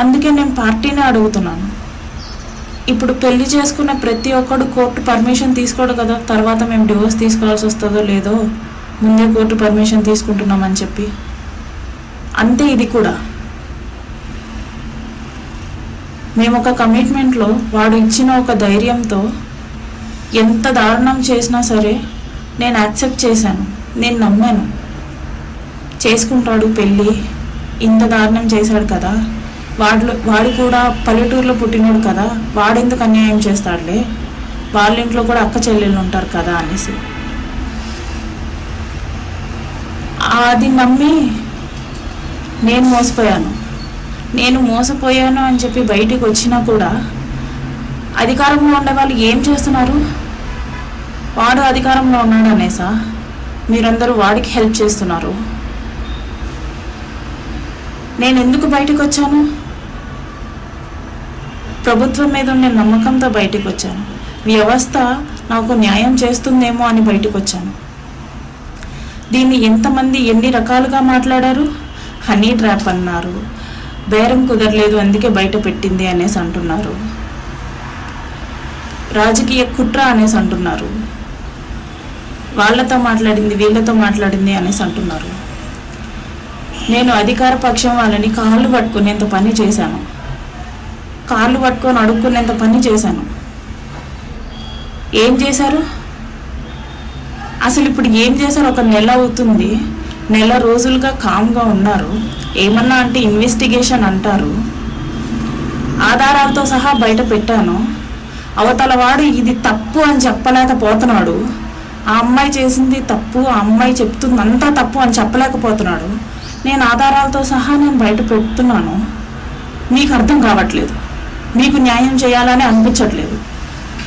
అందుకే నేను పార్టీనే అడుగుతున్నాను. ఇప్పుడు పెళ్లి చేసుకున్న ప్రతి ఒక్కడు కోర్టు పర్మిషన్ తీసుకోడు కదా, తర్వాత మేము డివోర్స్ తీసుకోవాల్సి వస్తుందో లేదో ముందే కోర్టు పర్మిషన్ తీసుకుంటున్నామని చెప్పి. అంతే ఇది కూడా. మేము ఒక కమిట్మెంట్లో వాడు ఇచ్చిన ఒక ధైర్యంతో ఎంత దారుణం చేసినా సరే నేను యాక్సెప్ట్ చేశాను. నేను నమ్మాను చేసుకుంటాడు పెళ్ళి, ఇంత దారుణం చేశాడు కదా, వాడు కూడా పల్లెటూరులో పుట్టినాడు కదా, వాడెందుకు అన్యాయం చేస్తాడులే, వాళ్ళ ఇంట్లో కూడా అక్క చెల్లెళ్ళు ఉంటారు కదా అనేసి అది నమ్మి నేను మోసపోయాను అని చెప్పి బయటికి వచ్చినా కూడా అధికారంలో ఉండే వాళ్ళు ఏం చేస్తున్నారు? వాడు అధికారంలో ఉన్నాడు అనేసా మీరందరూ వాడికి హెల్ప్ చేస్తున్నారు. నేను ఎందుకు బయటకు వచ్చాను? ప్రభుత్వం మీద ఉండే నమ్మకంతో బయటకు వచ్చాను. వ్యవస్థ నాకు న్యాయం చేస్తుందేమో అని బయటకు వచ్చాను. దీన్ని ఎంతమంది ఎన్ని రకాలుగా మాట్లాడారు. హనీ ట్రాప్ అన్నారు, బేరం కుదరలేదు అందుకే బయట పెట్టింది అనేసి అంటున్నారు, రాజకీయ కుట్ర అనేసి అంటున్నారు, వాళ్ళతో మాట్లాడింది వీళ్ళతో మాట్లాడింది అనేసి అంటున్నారు. నేను అధికార పక్షం వాళ్ళని కాళ్ళు పట్టుకునేంత పని చేశాను, కాళ్ళు పట్టుకొని అడుక్కునేంత పని చేశాను. ఏం చేశారు అసలు? ఇప్పుడు ఏం చేశారు? ఒక నెల అవుతుంది, నెల రోజులుగా కామ్గా ఉన్నారు. ఏమన్నా అంటే ఇన్వెస్టిగేషన్ అంటారు, ఆధారాలతో సహా బయట పెట్టాను. అవతల వాడు ఇది తప్పు అని చెప్పలేకపోతున్నాడు. ఆ అమ్మాయి చేసింది తప్పు, ఆ అమ్మాయి చెప్తుంది అంతా తప్పు అని చెప్పలేకపోతున్నాడు. నేను ఆధారాలతో సహా నేను బయట పెడుతున్నాను. మీకు అర్థం కావట్లేదు, మీకు న్యాయం చేయాలని అనిపించట్లేదు.